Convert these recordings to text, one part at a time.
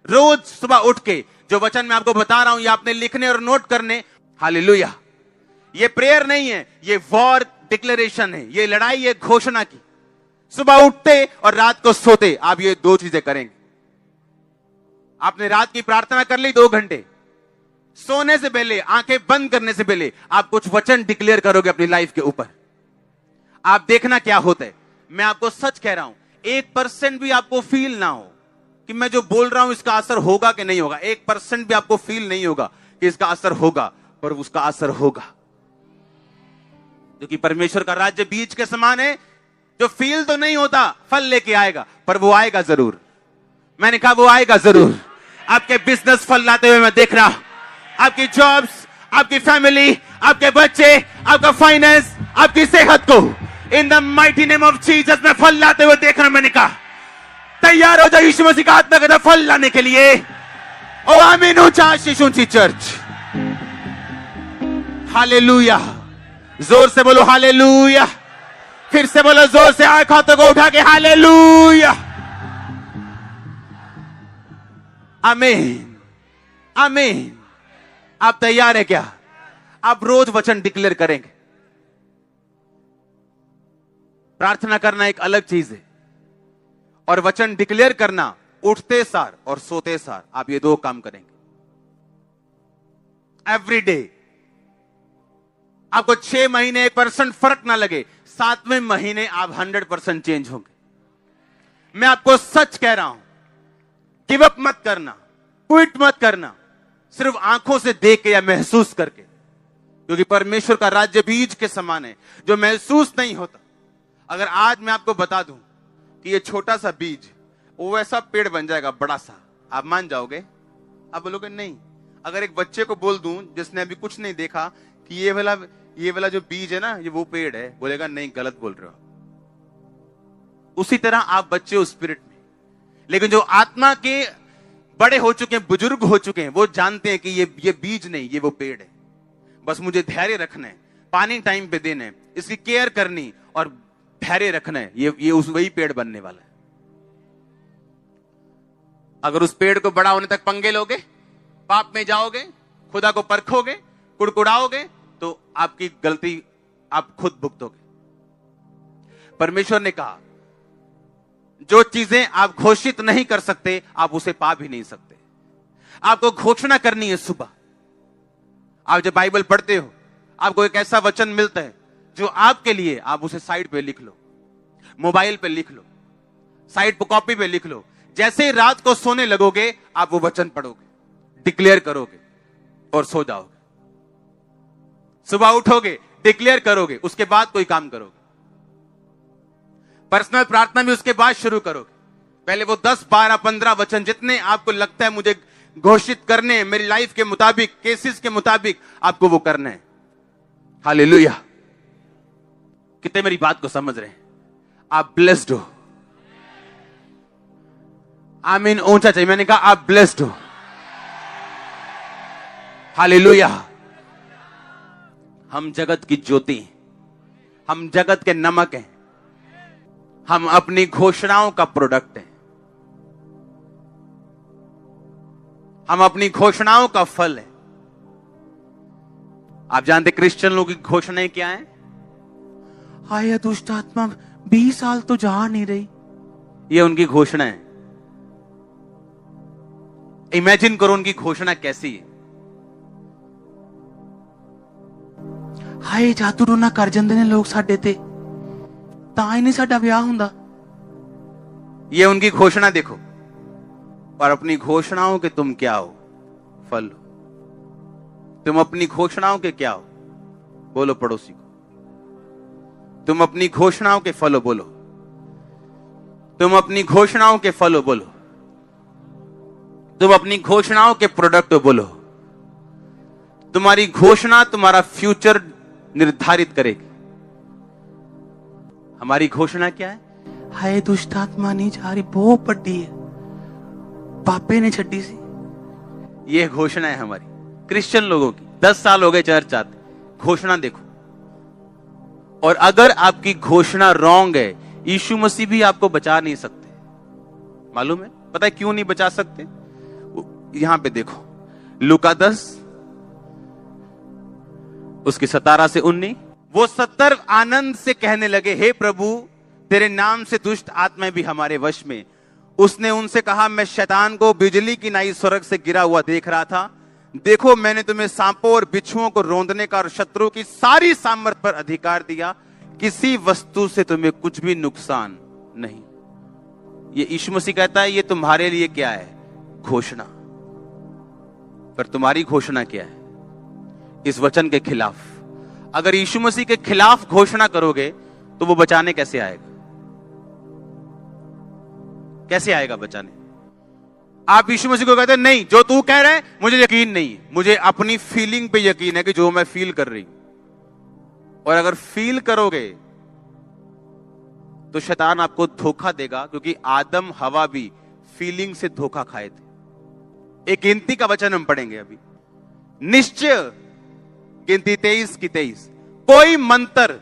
रोज सुबह उठ के जो वचन मैं आपको बता रहा हूं ये आपने लिखने और नोट करने। हालेलुया। ये प्रेयर नहीं है, ये वॉर डिक्लेरेशन है, ये लड़ाई है घोषणा की। सुबह उठते और रात को सोते आप ये दो चीजें करेंगे। आपने रात की प्रार्थना कर ली 2 घंटे, सोने से पहले, आंखें बंद करने से पहले आप कुछ वचन डिक्लेयर करोगे अपनी लाइफ के ऊपर। आप देखना क्या होता है। मैं आपको सच कह रहा हूं, 1% भी आपको फील ना हो कि मैं जो बोल रहा हूं इसका असर होगा कि नहीं होगा, 1% भी आपको फील नहीं होगा कि इसका असर होगा, पर उसका असर होगा। क्योंकि परमेश्वर का राज्य बीज के समान है, जो फील तो नहीं होता, फल लेके आएगा, पर वो आएगा जरूर। मैंने कहा वो आएगा जरूर। आपके बिजनेस फल लाते हुए मैं देख रहा हूं, आपकी जॉब्स, आपकी फैमिली, आपके बच्चे, आपका फाइनेंस, आपकी सेहत को in the mighty name of Jesus में फल लाते हुए देख रहा हूं। मैंने कहा तैयार हो जाओ यीशु मसीह का आत्मा का फल लाने के लिए। ओ आमीन। ऊंचा ऊंची चर्च। हालेलुया। जोर से बोलो हालेलुया। फिर से बोलो जोर से, आंख हाथों को उठा के हालेलुया। आमीन आमीन। आप तैयार है क्या? आप रोज वचन डिक्लेयर करेंगे। प्रार्थना करना एक अलग चीज है, और वचन डिक्लेयर करना उठते सार और सोते सार आप ये 2 काम करेंगे एवरी डे। आपको 6 महीने 1% फर्क ना लगे, 7वें महीने आप 100% चेंज होंगे। मैं आपको सच कह रहा हूं, गिव अप मत करना, क्विट मत करना, सिर्फ आंखों से देख के या महसूस करके, क्योंकि परमेश्वर का राज्य बीज के समान है जो महसूस नहीं होता। अगर आज मैं आपको बता दूं कि ये छोटा सा बीज वो वैसा पेड़ बन जाएगा बड़ा सा, आप मान जाओगे? आप बोलोगे नहीं। अगर एक बच्चे को बोल दूं जिसने अभी कुछ नहीं देखा कि ये वाला जो बीज है ना, ये वो पेड़ है, बोलेगा नहीं, गलत बोल रहे हो। उसी तरह आप बच्चे हो स्पिरिट में, लेकिन जो आत्मा के बड़े हो चुके हैं, बुजुर्ग हो चुके हैं, वो जानते हैं कि ये बीज नहीं, ये वो पेड़ है। बस मुझे धैर्य रखना है, पानी टाइम पे देना है, इसकी केयर करनी और धैर्य रखना है, ये उस वही पेड़ बनने वाला है। अगर उस पेड़ को बड़ा होने तक पंगे लोगे, पाप में जाओगे, खुदा को परखोगे, कुड़कुड़ाओगे, तो आपकी गलती आप खुद भुगतोगे। परमेश्वर ने कहा जो चीजें आप घोषित नहीं कर सकते आप उसे पा भी नहीं सकते। आपको घोषणा करनी है। सुबह आप जब बाइबल पढ़ते हो, आपको एक ऐसा वचन मिलता है जो आपके लिए, आप उसे साइड पे लिख लो, मोबाइल पे लिख लो, साइड पे कॉपी पे लिख लो। जैसे ही रात को सोने लगोगे आप वो वचन पढ़ोगे, डिक्लेयर करोगे और सो जाओगे। सुबह उठोगे, डिक्लेयर करोगे, उसके बाद कोई काम करोगे। पर्सनल प्रार्थना भी उसके बाद शुरू करोगे। पहले वो 10, 12, 15 वचन जितने आपको लगता है मुझे घोषित करने, मेरी लाइफ के मुताबिक, केसेस के मुताबिक, आपको वो करना है। हालेलुया। कितने मेरी बात को समझ रहे हैं? आप ब्लेस्ड हो। आमीन ऊंचा चाहिए। मैंने कहा आप ब्लेस्ड हो। हालेलुया। हम जगत की ज्योति, हम जगत के नमक हैं, हम अपनी घोषणाओं का प्रोडक्ट हैं, हम अपनी घोषणाओं का फल है। आप जानते क्रिश्चियन लोगों की घोषणाएं क्या है? हाय दुष्ट आत्मा 20 साल तो जा नहीं रही, ये उनकी घोषणा है। इमेजिन करो उनकी घोषणा कैसी है। हाय जादू टोना कर जाते ने लोग साडे ते, तां ही नहीं साडा ब्याह हुंदा, ये उनकी घोषणा देखो। और अपनी घोषणाओं के तुम क्या हो? फल हो। तुम अपनी घोषणाओं के क्या हो? बोलो पड़ोसी को, तुम अपनी घोषणाओं के फल हो। बोलो, तुम अपनी घोषणाओं के फल हो। बोलो, तुम अपनी घोषणाओं के प्रोडक्ट हो। बोलो, तुम्हारी घोषणा तुम्हारा फ्यूचर निर्धारित करेगी। हमारी घोषणा क्या है? हाय दुष्ट आत्मा नहीं जा रही, बहुत बड़ी है, पापे ने छड्डी सी, ये घोषणा है हमारी क्रिश्चियन लोगों की। 10 साल हो गए चर्च आते, घोषणा देखो। और अगर आपकी घोषणा रॉन्ग है, यीशु मसीह भी आपको बचा नहीं सकते। मालूम है? पता है क्यों नहीं बचा सकते? यहां पे देखो, लूका 10 उसकी 17 से 19। वो 70 आनंद से कहने लगे, हे प्रभु, तेरे नाम से दुष्ट आत्माएं भी हमारे वश में। उसने उनसे कहा, मैं शैतान को बिजली की नाई स्वर्ग से गिरा हुआ देख रहा था। देखो, मैंने तुम्हें सांपों और बिच्छुओं को रौंदने का और शत्रु की सारी सामर्थ पर अधिकार दिया, किसी वस्तु से तुम्हें कुछ भी नुकसान नहीं। ये यीशु मसीह कहता है, ये तुम्हारे लिए क्या है? घोषणा। पर तुम्हारी घोषणा क्या है? इस वचन के खिलाफ। अगर यीशु मसीह के खिलाफ घोषणा करोगे तो वो बचाने कैसे आएगा? कैसे आएगा बचाने? आप यीशु मसीह को कहते हैं, नहीं, जो तू कह रहा है मुझे यकीन नहीं है, मुझे अपनी फीलिंग पे यकीन है कि जो मैं फील कर रही हूं। और अगर फील करोगे तो शैतान आपको धोखा देगा, क्योंकि आदम हवा भी फीलिंग से धोखा खाए थे। एक गिनती का वचन हम पढ़ेंगे अभी, निश्चय, गिनती 23 की 23, कोई मंत्र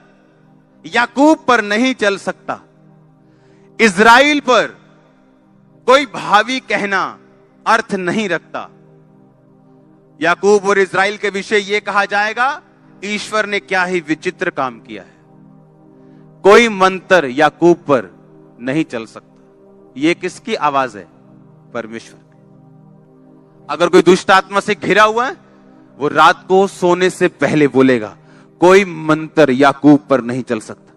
याकूब पर नहीं चल सकता, इज़राइल पर कोई भावी कहना अर्थ नहीं रखता। याकूब और इज़राइल के विषय यह कहा जाएगा, ईश्वर ने क्या ही विचित्र काम किया है। कोई मंत्र याकूब पर नहीं चल सकता। यह किसकी आवाज है? परमेश्वर की। अगर कोई दुष्ट आत्मा से घिरा हुआ है, वो रात को सोने से पहले बोलेगा, कोई मंत्र याकूब पर नहीं चल सकता।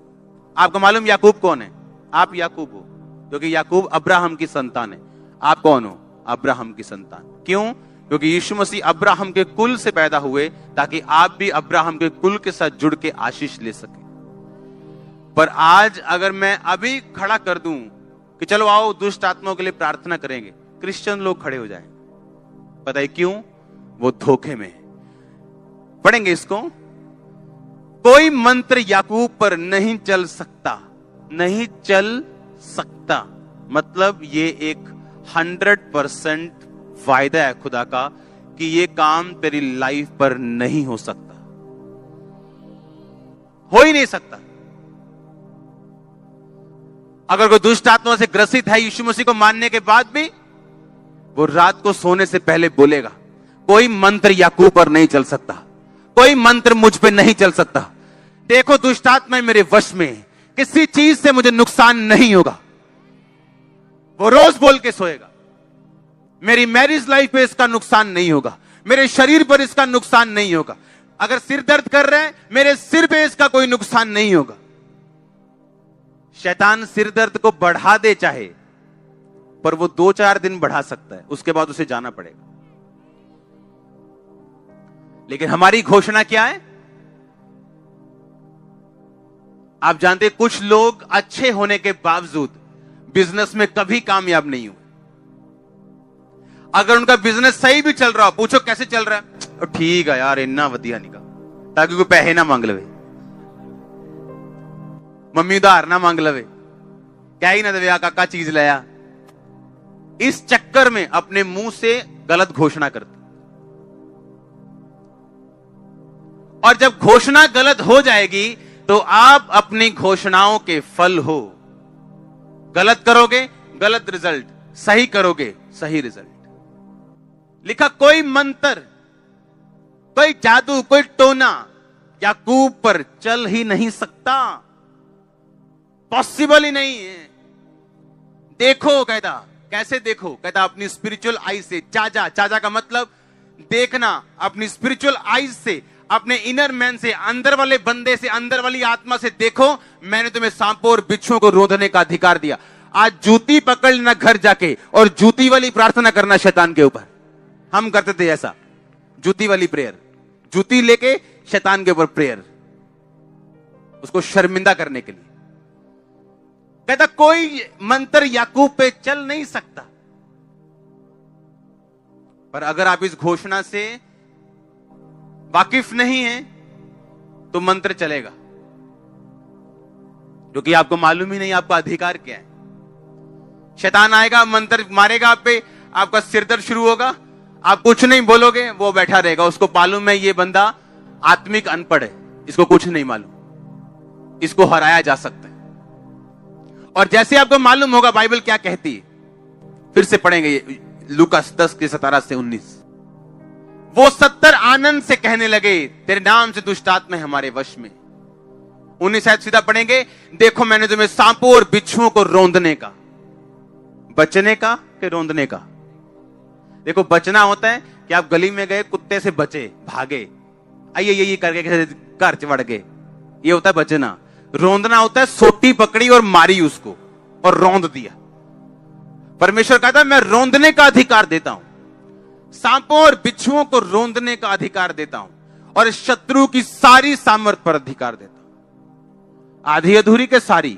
आपको मालूम याकूब कौन है? आप याकूब हो, क्योंकि याकूब अब्राहम की संतान है। आप कौन हो? अब्राहम की संतान। क्यों? क्योंकि यीशु मसीह अब्राहम के कुल से पैदा हुए, ताकि आप भी अब्राहम के कुल के साथ जुड़ के आशीष ले सके। पर आज अगर मैं अभी खड़ा कर दूं कि चलो आओ दुष्ट आत्माओं के लिए प्रार्थना करेंगे, क्रिश्चियन लोग खड़े हो जाएंगे। पता है क्यों? वो धोखे में है। पढ़ेंगे इसको, कोई मंत्र याकूब पर नहीं चल सकता। नहीं चल सकता मतलब ये एक 100% वायदा है खुदा का कि ये काम तेरी लाइफ पर नहीं हो सकता, हो ही नहीं सकता। अगर कोई दुष्ट आत्मा से ग्रसित है यीशु मसीह को मानने के बाद भी, वो रात को सोने से पहले बोलेगा, कोई मंत्र याकूब पर नहीं चल सकता, कोई मंत्र मुझ पे नहीं चल सकता। देखो, दुष्ट आत्मा मेरे वश में है, किसी चीज से मुझे नुकसान नहीं होगा। वो रोज बोल के सोएगा, मेरी मैरिज लाइफ पे इसका नुकसान नहीं होगा, मेरे शरीर पर इसका नुकसान नहीं होगा। अगर सिर दर्द कर रहा है, मेरे सिर पे इसका कोई नुकसान नहीं होगा। शैतान सिर दर्द को बढ़ा दे चाहे, पर वो 2-4 दिन बढ़ा सकता है, उसके बाद उसे जाना पड़ेगा। लेकिन हमारी घोषणा क्या है? आप जानते, कुछ लोग अच्छे होने के बावजूद बिजनेस में कभी कामयाब नहीं हुए। अगर उनका बिजनेस सही भी चल रहा, पूछो कैसे चल रहा है, ठीक है यार, इन्ना वधिया निका, ताकि कोई पैसे ना मांग लवे, मम्मी उधार ना मांग लवे, क्या ही ना दे काका चीज लाया। इस चक्कर में अपने मुंह से गलत घोषणा करते, और जब घोषणा गलत हो जाएगी तो आप अपनी घोषणाओं के फल हो। गलत करोगे गलत रिजल्ट, सही करोगे सही रिजल्ट। लिखा, कोई मंत्र, कोई जादू, कोई टोना याकूब पर चल ही नहीं सकता, पॉसिबल ही नहीं है। देखो, कहता, कैसे देखो? कहता अपनी स्पिरिचुअल आई से। चाचा, चाचा का मतलब देखना, अपनी स्पिरिचुअल आई से, अपने इनर मैन से, अंदर वाले बंदे से, अंदर वाली आत्मा से देखो, मैंने तुम्हें सांपों और बिच्छुओं को रोधने का अधिकार दिया। आज जूती पकड़ लेना घर जाके और जूती वाली प्रार्थना करना शैतान के ऊपर। हम करते थे ऐसा, जूती वाली प्रेयर, जूती लेके शैतान के ऊपर प्रेयर, उसको शर्मिंदा करने के लिए। कहता कोई मंत्र याकूब पे चल नहीं सकता। पर अगर आप इस घोषणा से वाकिफ नहीं है तो मंत्र चलेगा, क्योंकि आपको मालूम ही नहीं आपका अधिकार क्या है। शैतान आएगा, मंत्र मारेगा आप पे, आपका सिरदर्द शुरू होगा, आप कुछ नहीं बोलोगे, वो बैठा रहेगा, उसको मालूम है ये बंदा आत्मिक अनपढ़ है, इसको कुछ नहीं मालूम, इसको हराया जा सकता है। और जैसे आपको मालूम होगा बाइबल क्या कहती है, फिर से पढ़ेंगे लूकास 10 के 17 से 19। वो 70 आनंद से कहने लगे, तेरे नाम से दुष्ट आत्माएं हमारे वश में। 19 शायद सीधा पढ़ेंगे, देखो मैंने तुम्हें सांपों और बिच्छुओं को रौंदने का, बचने का कि रौंदने का। देखो बचना होता है कि आप गली में गए, कुत्ते से बचे, भागे, आइए ये करके घर चढ़ गए, ये होता है बचना। रौंदना होता है सोटी पकड़ी और मारी उसको और रौंद दिया। परमेश्वर कहता है मैं रौंदने का अधिकार देता हूं, सांपों और बिच्छुओं को रौंदने का अधिकार देता हूं, और शत्रु की सारी सामर्थ पर अधिकार देता हूं। आधी अधूरी के सारी।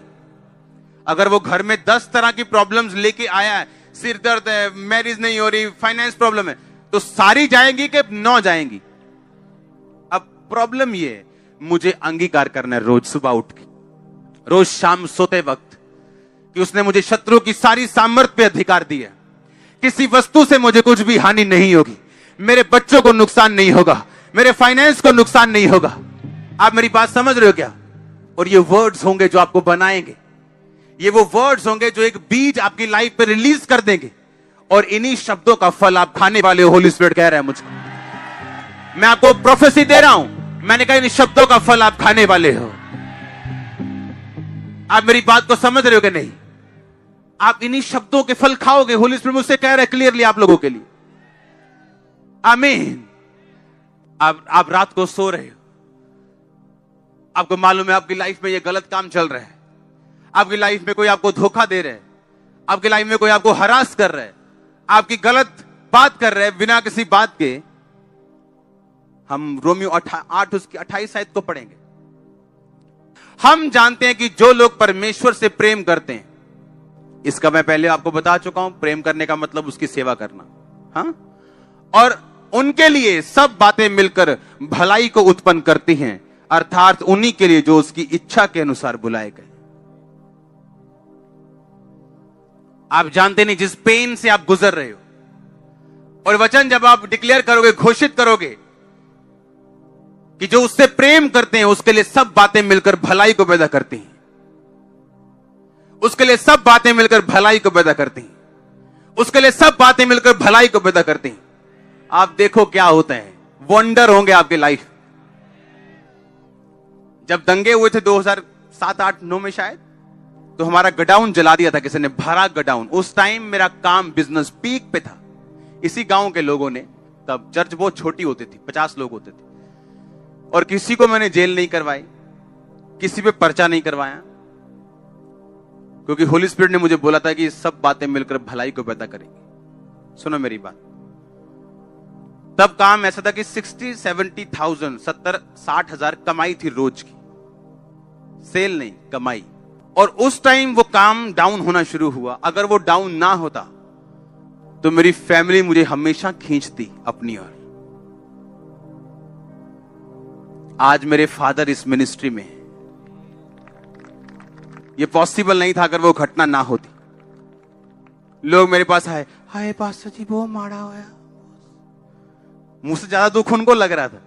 अगर वो घर में 10 तरह की प्रॉब्लम्स लेके आया है, सिर दर्द है, मैरिज नहीं हो रही, फाइनेंस प्रॉब्लम है, तो सारी जाएंगी कि 9 जाएंगी? अब प्रॉब्लम ये है, मुझे अंगीकार करना है रोज सुबह उठ के, रोज शाम सोते वक्त, कि उसने मुझे शत्रु की सारी सामर्थ पे अधिकार दिया। किसी वस्तु से मुझे कुछ भी हानि नहीं होगी, मेरे बच्चों को नुकसान नहीं होगा, मेरे फाइनेंस को नुकसान नहीं होगा। आप मेरी बात समझ रहे हो क्या? और ये वर्ड्स होंगे जो आपको बनाएंगे, ये वो वर्ड्स होंगे जो एक बीज आपकी लाइफ पे रिलीज कर देंगे, और इन्हीं शब्दों का फल आप खाने वाले हो। होली स्पिरिट कह रहा है मुझको, मैं आपको प्रोफेसी दे रहा हूं, मैंने कहा इन शब्दों का फल आप खाने वाले हो। आप मेरी बात को समझ रहे हो कि नहीं? आप इन्हीं शब्दों के फल खाओगे। होली स्पिरिट मुझसे कह रहा है क्लियरली आप लोगों के लिए। आमीन। आप रात को सो रहे हो, आपको मालूम है आपकी लाइफ में ये गलत काम चल रहा है, आपकी लाइफ में कोई आपको धोखा दे रहा है, आपकी लाइफ में कोई आपको हरास कर रहा है, आपकी गलत बात कर रहा है बिना किसी बात के। हम रोमियो 8 उसकी 28 आयत को पढ़ेंगे। हम जानते हैं कि जो लोग परमेश्वर से प्रेम करते हैं, इसका मैं पहले आपको बता चुका हूं, प्रेम करने का मतलब उसकी सेवा करना, हाँ, और उनके लिए सब बातें मिलकर भलाई को उत्पन्न करती हैं, अर्थात उन्हीं के लिए जो उसकी इच्छा के अनुसार बुलाए गए। आप जानते नहीं जिस पेन से आप गुजर रहे हो, और वचन जब आप डिक्लेयर करोगे, घोषित करोगे कि जो उससे प्रेम करते हैं उसके लिए सब बातें मिलकर भलाई को पैदा करती हैं, उसके लिए सब बातें मिलकर भलाई को पैदा करती हैं, उसके लिए सब बातें मिलकर भलाई को पैदा करती हैं। आप देखो क्या होता है, वंडर होंगे आपकी लाइफ। जब दंगे हुए थे 2007, 8, 9 में शायद, तो हमारा गडाउन जला दिया था किसी ने, भरा गडाउन। उस टाइम मेरा काम, बिजनेस पीक पे था। इसी गांव के लोगों ने, तब चर्च बहुत छोटी होती थी, 50 लोग होते थे, और किसी को मैंने जेल नहीं करवाई, किसी पे पर्चा नहीं करवाया, क्योंकि होली स्पिरिट ने मुझे बोला था कि सब बातें मिलकर भलाई को पैदा करेंगी। सुनो मेरी बात। तब काम ऐसा था कि 60-70,000, 70-60,000 कमाई थी रोज की, सेल नहीं, कमाई। और उस टाइम वो काम डाउन होना शुरू हुआ। अगर वो डाउन ना होता तो मेरी फैमिली मुझे हमेशा खींचती अपनी ओर। आज मेरे फादर इस मिनिस्ट्री में है। ये पॉसिबल नहीं था अगर वो घटना ना होती। लोग मेरे पास आए, हाय पास्टर जी वो मारा हुआ। मुझसे ज्यादा दुख उनको लग रहा था।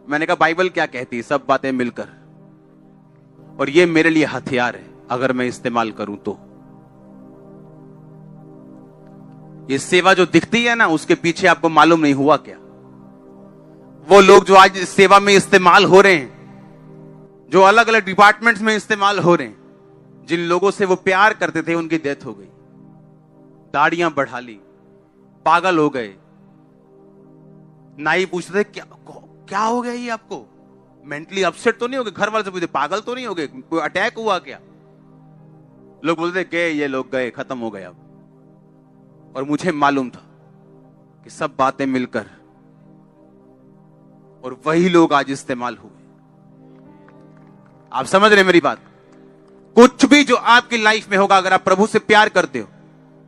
मैंने कहा बाइबल क्या कहती है, सब बातें मिलकर, और ये मेरे लिए हथियार है अगर मैं इस्तेमाल करूं तो। ये सेवा जो दिखती है ना, उसके पीछे आपको मालूम नहीं हुआ क्या। वो लोग जो आज इस सेवा में इस्तेमाल हो रहे हैं, जो अलग अलग डिपार्टमेंट्स में इस्तेमाल हो रहे हैं, जिन लोगों से वो प्यार करते थे उनकी डेथ हो गई, दाढ़ियां बढ़ा ली, पागल हो गए। नाई पूछते थे क्या हो गया ये आपको, मेंटली अपसेट तो नहीं हो गए? घर वाले से पूछते पागल तो नहीं हो गए, कोई अटैक हुआ क्या? लोग बोलते गए, ये लोग गए, खत्म हो गए अब। और मुझे मालूम था कि सब बातें मिलकर, और वही लोग आज इस्तेमाल हुए। आप समझ रहे मेरी बात? कुछ भी जो आपकी लाइफ में होगा, अगर आप प्रभु से प्यार करते हो,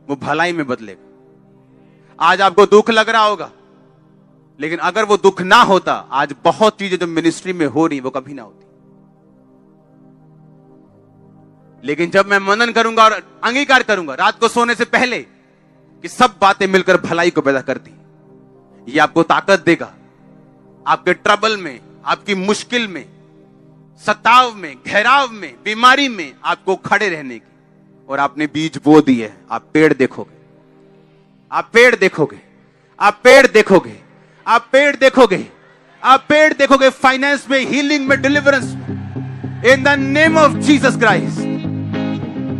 वो भलाई में बदलेगा। आज आपको दुख लग रहा होगा, लेकिन अगर वो दुख ना होता, आज बहुत चीजें जो मिनिस्ट्री में हो रही वो कभी ना होती। लेकिन जब मैं मनन करूंगा और अंगीकार करूंगा रात को सोने से पहले कि सब बातें मिलकर भलाई को पैदा करती, ये आपको ताकत देगा आपके ट्रबल में, आपकी मुश्किल में, सताव में, घेराव में, बीमारी में आपको खड़े रहने की। और आपने बीज बो दिए, आप पेड़ देखोगे। आप पेड़ देखोगे, आप पेड़ देखोगे, आप पेड़ देखोगे, आप पेड़ देखोगे, फाइनेंस में, हीलिंग में, डिलीवरेंस में, in the name of Jesus Christ.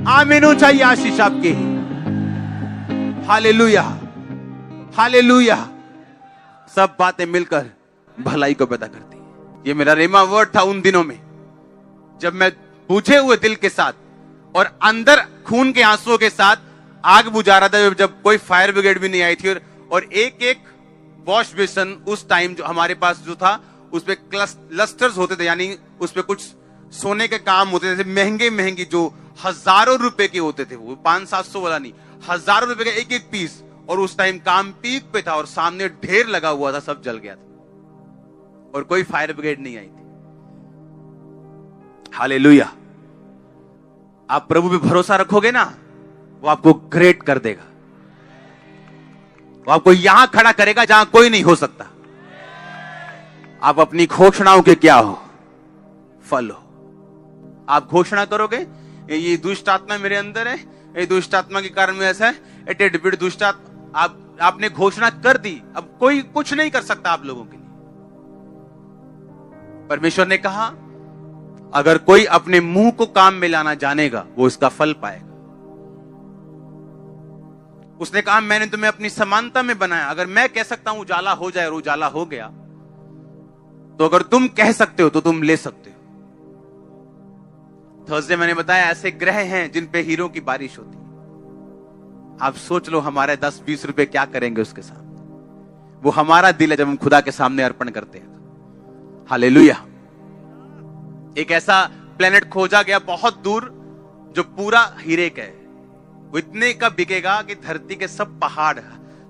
आमीन चाहिए आशीष आपकी। Hallelujah, hallelujah. सब बातें मिलकर भलाई को पैदा करती है। ये मेरा रेमा वर्ड था उन दिनों में जब मैं बुझे हुए दिल के साथ और अंदर खून के आंसुओं के साथ आग बुझा रहा था, जब कोई फायर ब्रिगेड भी नहीं आई थी। और एक एक वॉश बेसन उस टाइम जो हमारे पास जो था उस पे लस्टर्स होते थे, यानी उस पे कुछ सोने के काम होते थे, महंगे महंगे, जो हजारों रुपए के होते थे। वो 500-700 वाला नहीं, हजारों रुपए का एक एक पीस। और उस टाइम काम पीक पे था और सामने ढेर लगा हुआ था, सब जल गया था और कोई फायर ब्रिगेड नहीं आई थी। हालेलुया। आप प्रभु पे भरोसा रखोगे ना, वो आपको ग्रेट कर देगा। वो आपको यहां खड़ा करेगा जहां कोई नहीं हो सकता। आप अपनी घोषणाओं के क्या हो? फल हो। आप घोषणा करोगे ये दुष्ट आत्मा मेरे अंदर है, ये दुष्ट आत्मा के कारण में ऐसा है, दुष्ट आत्मा, आपने घोषणा कर दी, अब कोई कुछ नहीं कर सकता आप लोगों के लिए। परमेश्वर ने कहा अगर कोई अपने मुंह को काम में लाना जानेगा वो इसका फल पाएगा। उसने कहा मैंने तुम्हें अपनी समानता में बनाया। अगर मैं कह सकता हूं उजाला हो जाए और उजाला हो गया, तो अगर तुम कह सकते हो तो तुम ले सकते हो। थर्सडे मैंने बताया ऐसे ग्रह हैं जिन पे हीरो की बारिश होती है। आप सोच लो हमारे 10-20 रुपए क्या करेंगे उसके साथ। वो हमारा दिल है जब हम खुदा के सामने अर्पण करते हैं। हालेलुया। एक ऐसा प्लेनेट खोजा गया बहुत दूर जो पूरा हीरे का है। वो इतने का बिकेगा कि धरती के सब पहाड़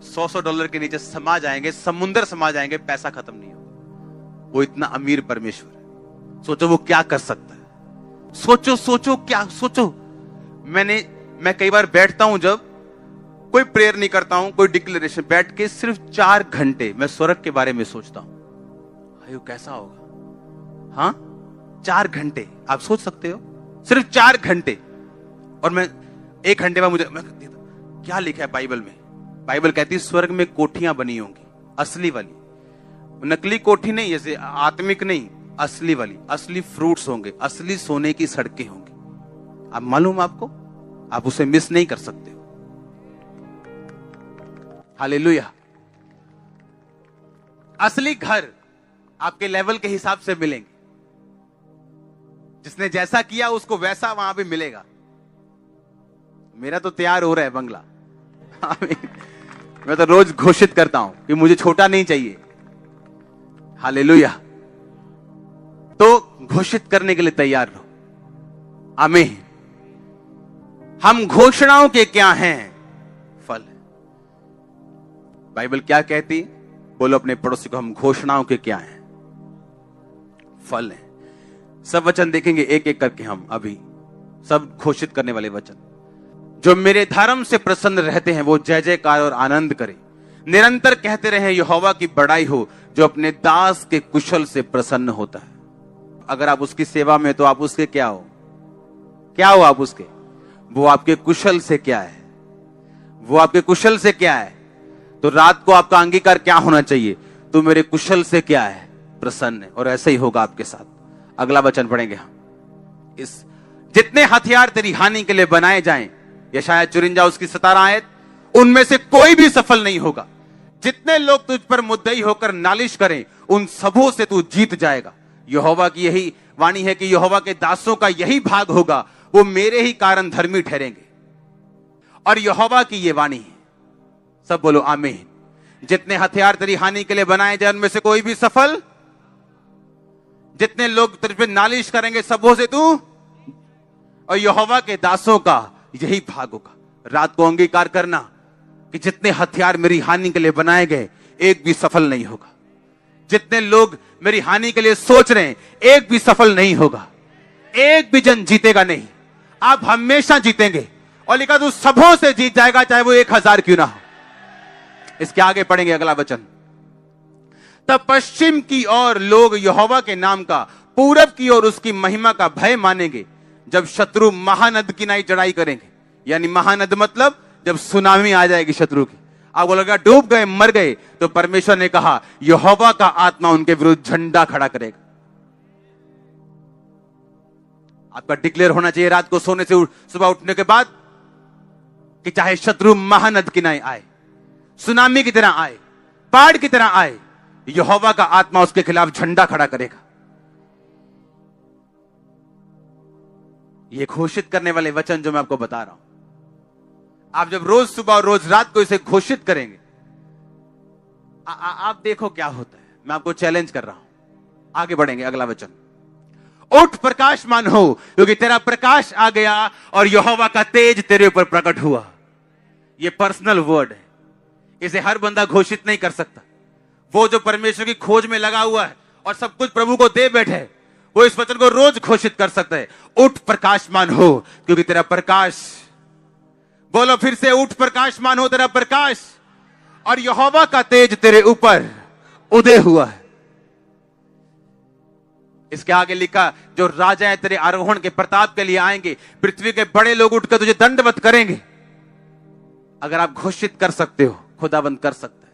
$100 के नीचे समा जाएंगे, समुंदर समा जाएंगे, पैसा खत्म नहीं होगा। वो इतना अमीर परमेश्वर है। सोचो वो क्या कर सकता है। सोचो क्या सोचो। मैं कई बार बैठता हूं, जब कोई प्रेयर नहीं करता हूं, कोई डिक्लेरेशन, बैठ के सिर्फ 4 घंटे मैं स्वर्ग के बारे में सोचता हूं। अयो कैसा होगा। हाँ 4 घंटे आप सोच सकते हो, सिर्फ 4 घंटे। और मैं 1 घंटे बाद मैं क्या लिखा है बाइबल में। बाइबल कहती है स्वर्ग में कोठियां बनी होंगी, असली वाली, नकली कोठी नहीं, जैसे आत्मिक नहीं, असली वाली, असली फ्रूट्स होंगे, असली सोने की सड़कें होंगी। अब मालूम आपको, आप उसे मिस नहीं कर सकते हो। हालेलुया। असली घर आपके लेवल के हिसाब से मिलेंगे। जिसने जैसा किया उसको वैसा वहां भी मिलेगा। मेरा तो तैयार हो रहा है बंगला। मैं तो रोज घोषित करता हूं कि मुझे छोटा नहीं चाहिए। हालेलुया। तो घोषित करने के लिए तैयार रहो। आमीन। हम घोषणाओं के क्या हैं? फल। बाइबल क्या कहती? बोलो अपने पड़ोसी को, हम घोषणाओं के क्या हैं? फल है। सब वचन देखेंगे एक एक करके हम अभी, सब घोषित करने वाले वचन। जो मेरे धर्म से प्रसन्न रहते हैं वो जय जयकार और आनंद करें। निरंतर कहते रहे यहोवा की बड़ाई हो, जो अपने दास के कुशल से प्रसन्न होता है। अगर आप उसकी सेवा में, तो आप उसके क्या हो? क्या हो आप उसके? वो आपके कुशल से क्या है? वो आपके कुशल से क्या है? तो रात को आपका अंगीकार क्या होना चाहिए? तू मेरे कुशल से क्या है? प्रसन्न है। और ऐसे ही होगा आपके साथ। अगला वचन पढ़ेंगे हम। इस जितने हथियार तेरी हानि के लिए बनाए जाएं, यशायाह 54 उसकी 17 आयत, उनमें से कोई भी सफल नहीं होगा। जितने लोग तुझ पर मुद्दई होकर नालिश करें, उन सबों से तू जीत जाएगा। यहोवा की यही वाणी है कि यहोवा के दासों का यही भाग होगा, वो मेरे ही कारण धर्मी ठहरेंगे। और यहोवा की ये वाणी है। सब बोलो आमीन। जितने हथियार तेरी हानि के लिए बनाए जाए, उनमें से कोई भी सफल। जितने लोग तुझ पर नालिश करेंगे, सबों से तू, और यहोवा के दासों का यही भाग होगा। रात को अंगीकार करना कि जितने हथियार मेरी हानि के लिए बनाए गए, एक भी सफल नहीं होगा। जितने लोग मेरी हानि के लिए सोच रहे हैं, एक भी सफल नहीं होगा। एक भी जन जीतेगा नहीं। आप हमेशा जीतेंगे। और लिखा तू सबों से जीत जाएगा, चाहे वो 1000 क्यों ना हो। इसके आगे पढ़ेंगे अगला वचन। तब पश्चिम की ओर लोग यहोवा के नाम का, पूरब की ओर उसकी महिमा का भय मानेंगे, जब शत्रु महानद की नाई चढ़ाई करेंगे। यानी महानद मतलब जब सुनामी आ जाएगी शत्रु की। आपको लगा डूब गए, मर गए, तो परमेश्वर ने कहा यहोवा का आत्मा उनके विरुद्ध झंडा खड़ा करेगा। आपका डिक्लेयर होना चाहिए रात को सोने से सुबह उठने के बाद कि चाहे शत्रु महानद किनारे आए, सुनामी की तरह आए, बाढ़ की तरह आए, यहोवा का आत्मा उसके खिलाफ झंडा खड़ा करेगा। ये घोषित करने वाले वचन जो मैं आपको बता रहा हूं, आप जब रोज सुबह और रोज रात को इसे घोषित करेंगे, आप देखो क्या होता है। मैं आपको चैलेंज कर रहा हूं। आगे बढ़ेंगे, अगला वचन, उठ प्रकाशमान हो क्योंकि तेरा प्रकाश आ गया और यहोवा का तेज तेरे ऊपर प्रकट हुआ। ये पर्सनल वर्ड है, इसे हर बंदा घोषित नहीं कर सकता। वो जो परमेश्वर की खोज में लगा हुआ है और सब कुछ प्रभु को दे बैठे है, वो इस वचन को रोज घोषित कर सकता है। उठ प्रकाशमान हो क्योंकि तेरा प्रकाश, बोलो फिर से, उठ प्रकाशमान हो, तेरा प्रकाश और यहोवा का तेज तेरे ऊपर उदय हुआ है। इसके आगे लिखा, जो राजा है तेरे आरोहण के प्रताप के लिए आएंगे, पृथ्वी के बड़े लोग उठकर तुझे दंडवत करेंगे। अगर आप घोषित कर सकते हो, खुदाबंद कर सकता है।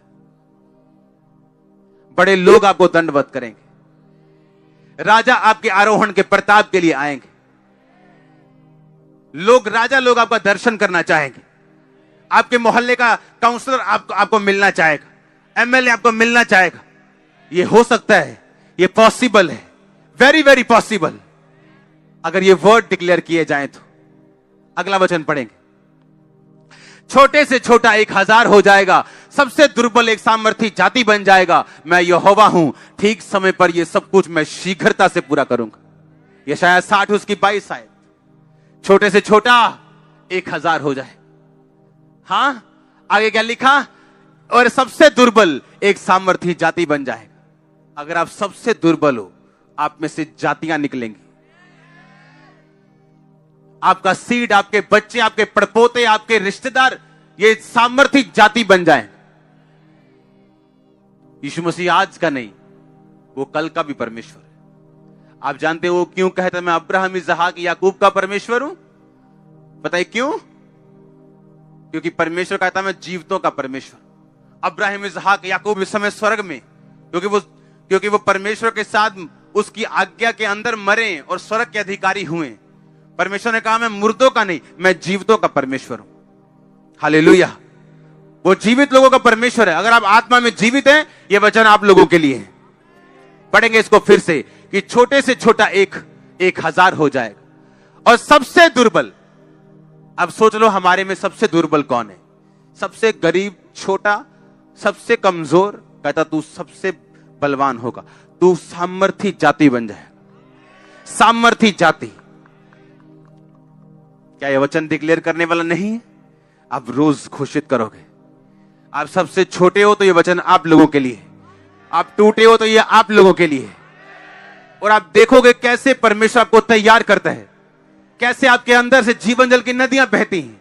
बड़े लोग आपको दंडवत करेंगे, राजा आपके आरोहण के प्रताप के लिए आएंगे। राजा लोग आपका दर्शन करना चाहेंगे। आपके मोहल्ले का काउंसलर आपको मिलना चाहेगा, एमएलए आपको मिलना चाहेगा। ये हो सकता है, ये पॉसिबल है, वेरी वेरी पॉसिबल, अगर ये वर्ड डिक्लेयर किए जाए तो। अगला वचन पढ़ेंगे, छोटे से छोटा 1000 हो जाएगा, सबसे दुर्बल एक सामर्थी जाति बन जाएगा। मैं यहोवा हूं, ठीक समय पर यह सब कुछ मैं शीघ्रता से पूरा करूंगा। यह शायद 60 उसकी 22 शायद, छोटे से छोटा 1000 हो जाए। हां, आगे क्या लिखा, और सबसे दुर्बल एक सामर्थी जाति बन जाएगा। अगर आप सबसे दुर्बल हो, आप में से जातियां निकलेंगी। आपका सीड, आपके बच्चे, आपके पड़पोते, आपके रिश्तेदार, ये सामर्थी जाति बन जाए। यीशु मसीह आज का नहीं, वो कल का भी परमेश्वर है। आप जानते हो वो क्यों कहता है मैं अब्राहम, इसहाक, याकूब का परमेश्वर हूं? बताइए क्यों? क्योंकि परमेश्वर कहता है मैं जीवितों का परमेश्वर। अब्राहम, इसहाक, याकूब इस समय स्वर्ग में, क्योंकि वो परमेश्वर के साथ उसकी आज्ञा के अंदर मरे और स्वर्ग के अधिकारी हुए। परमेश्वर ने कहा मैं मुर्दों का नहीं, मैं जीवितों का परमेश्वर हूं। हालेलुया, वो जीवित लोगों का परमेश्वर है। अगर आप आत्मा में जीवित हैं, ये वचन आप लोगों के लिए है। पढ़ेंगे इसको फिर से कि छोटे से छोटा 1000 हो जाएगा और सबसे दुर्बल। अब सोच लो हमारे में सबसे दुर्बल कौन है? सबसे गरीब, छोटा, सबसे कमजोर। कहता तू सबसे बलवान होगा, तू सामर्थी जाति बन जाए। सामर्थी जाति, क्या यह वचन डिक्लेयर करने वाला नहीं है? आप रोज घोषित करोगे। आप सबसे छोटे हो तो यह वचन आप लोगों के लिए, आप टूटे हो तो यह आप लोगों के लिए। और आप देखोगे कैसे परमेश्वर आपको तैयार करता है, कैसे आपके अंदर से जीवन जल की नदियां बहती हैं।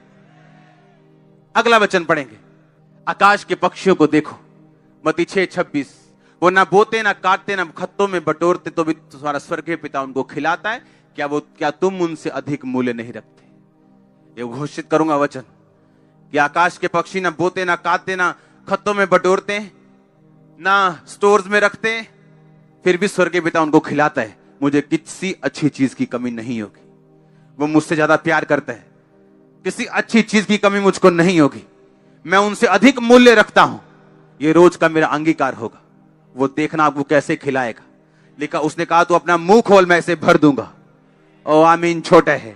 अगला वचन पढ़ेंगे, आकाश के पक्षियों को देखो, मत्ती 6:26, वो ना बोते ना काटते ना खत्तों में बटोरते, तो भी तुम्हारा स्वर्गीय पिता उनको खिलाता है। क्या तुम उनसे अधिक मूल्य नहीं रखते? ये घोषित करूंगा वचन कि आकाश के पक्षी ना बोते ना काटते ना खत्तों में बटोरते ना स्टोर्स में रखते, फिर भी स्वर्गीय पिता उनको खिलाता है। मुझे किसी अच्छी चीज की कमी नहीं होगी। वो मुझसे ज्यादा प्यार करता है, किसी अच्छी चीज की कमी मुझको नहीं होगी। मैं उनसे अधिक मूल्य रखता हूं। ये रोज का मेरा अंगीकार होगा। वो देखना आपको कैसे खिलाएगा। लिखा, उसने कहा तू अपना मुंह खोल, मैं इसे भर दूंगा। ओ आमीन, छोटा है।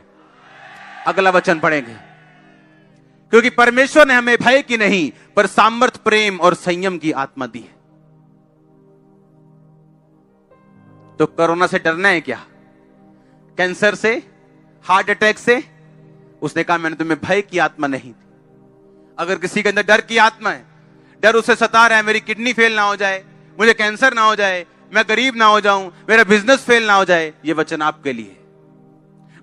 अगला वचन पढ़ेंगे, क्योंकि परमेश्वर ने हमें भय की नहीं पर सामर्थ, प्रेम और संयम की आत्मा दी है। तो कोरोना से डरना है क्या? कैंसर से, हार्ट अटैक से? उसने कहा मैंने तुम्हें भय की आत्मा नहीं दी। अगर किसी के अंदर डर की आत्मा है, डर उसे सता रहा है, मेरी किडनी फेल ना हो जाए, मुझे कैंसर ना हो जाए, मैं गरीब ना हो जाऊं, मेरा बिजनेस फेल ना हो जाए, ये वचन आपके लिए।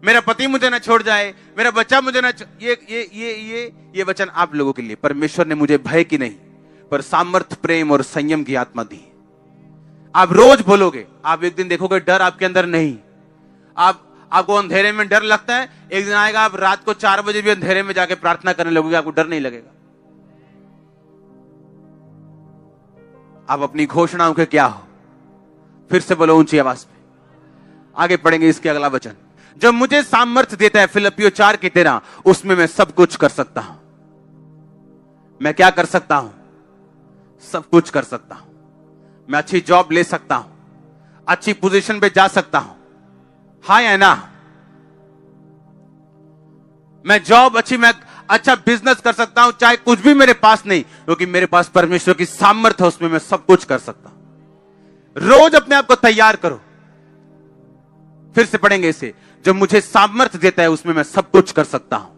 मेरा पति मुझे ना छोड़ जाए, मेरा बच्चा मुझे ना, ये वचन आप लोगों के लिए। परमेश्वर ने मुझे भय की नहीं पर सामर्थ, प्रेम और संयम की आत्मा दी। आप रोज बोलोगे, आप एक दिन देखोगे डर आपके अंदर नहीं। आपको अंधेरे में डर लगता है, एक दिन आएगा आप रात को 4 बजे भी अंधेरे में जाके प्रार्थना करने लगोगे, आपको डर नहीं लगेगा। आप अपनी घोषणाओं के क्या हो? फिर से बोलो ऊंची आवाज में। आगे पढ़ेंगे इसके अगला वचन। जब मुझे सामर्थ्य देता है, फिलिप्पियों 4:13, उसमें मैं सब कुछ कर सकता हूं। मैं क्या कर सकता हूं? सब कुछ कर सकता हूं। मैं अच्छी जॉब ले सकता हूं, अच्छी पोजीशन पे जा सकता हूं। हाँ या ना? मैं अच्छा बिजनेस कर सकता हूं, चाहे कुछ भी मेरे पास नहीं, क्योंकि मेरे पास परमेश्वर की सामर्थ्य है, उसमें मैं सब कुछ कर सकता हूं। रोज अपने आप को तैयार करो। फिर से पढ़ेंगे इसे। जब मुझे सामर्थ्य देता है, उसमें मैं सब कुछ कर सकता हूं।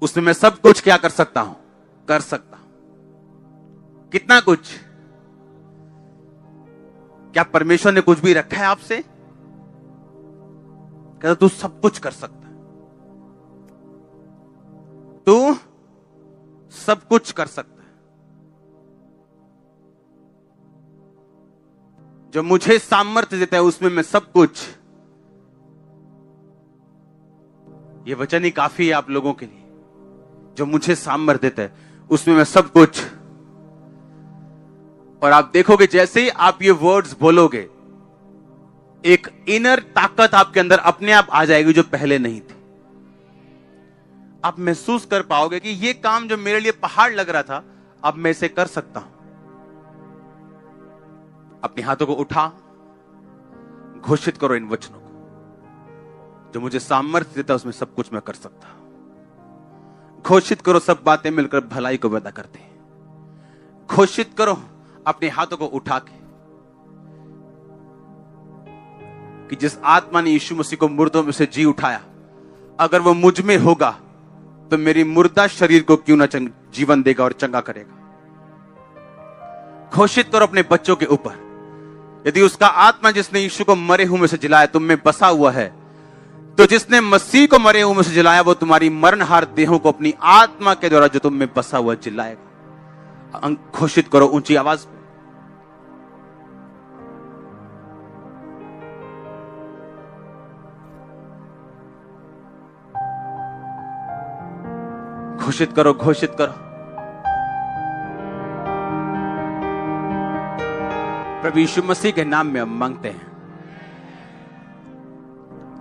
उसमें मैं सब कुछ क्या कर सकता हूं? कर सकता हूं। कितना कुछ? क्या परमेश्वर ने कुछ भी रखा है आपसे? कहता तू सब कुछ कर सकता है, तू सब कुछ कर सकता है। जो मुझे सामर्थ्य देता है, उसमें मैं सब कुछ। ये वचन ही काफी है आप लोगों के लिए। जो मुझे सामर्थ्य देता है, उसमें मैं सब कुछ। और आप देखोगे जैसे ही आप ये वर्ड्स बोलोगे, एक इनर ताकत आपके अंदर अपने आप आ जाएगी जो पहले नहीं थी। आप महसूस कर पाओगे कि ये काम जो मेरे लिए पहाड़ लग रहा था, अब मैं इसे कर सकता हूं। अपने हाथों को उठा, घोषित करो इन वचनों को। जो मुझे सामर्थ्य देता है, उसमें सब कुछ मैं कर सकता हूं। घोषित करो, सब बातें मिलकर भलाई को पैदा करते हैं। घोषित करो अपने हाथों को उठा के कि जिस आत्मा ने यीशु मसीह को मुर्दों में से जी उठाया, अगर वो मुझ में होगा तो मेरी मुर्दा शरीर को क्यों ना जीवन देगा और चंगा करेगा। घोषित करो अपने बच्चों के ऊपर, यदि उसका आत्मा जिसने यीशु को मरे हुए में से जिलाया तुम में बसा हुआ है, तो जिसने मसीह को मरे हुए में से जिलाया, वो तुम्हारी मरणहार देहों को अपनी आत्मा के द्वारा जो तुम में बसा हुआ जिलाएगा। घोषित करो ऊंची आवाज में। घोषित करो, घोषित करो। प्रभु यीशु मसीह के नाम में हम मांगते हैं।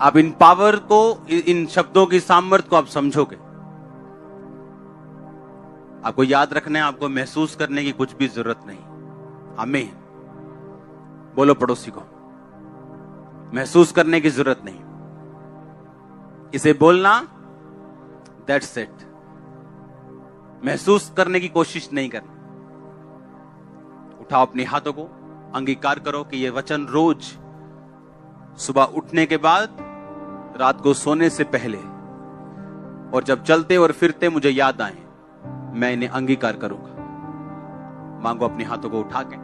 आप इन पावर को, इन शब्दों की सामर्थ्य को आप समझोगे। आपको याद रखना है, आपको महसूस करने की कुछ भी जरूरत नहीं। आमीन। बोलो पड़ोसी को, महसूस करने की जरूरत नहीं। इसे बोलना, दैट्स इट। महसूस करने की कोशिश नहीं करना। उठाओ अपने हाथों को, अंगीकार करो कि यह वचन रोज सुबह उठने के बाद, रात को सोने से पहले, और जब चलते और फिरते मुझे याद आए, मैं इन्हें अंगीकार करूंगा। मांगो अपने हाथों को उठा के।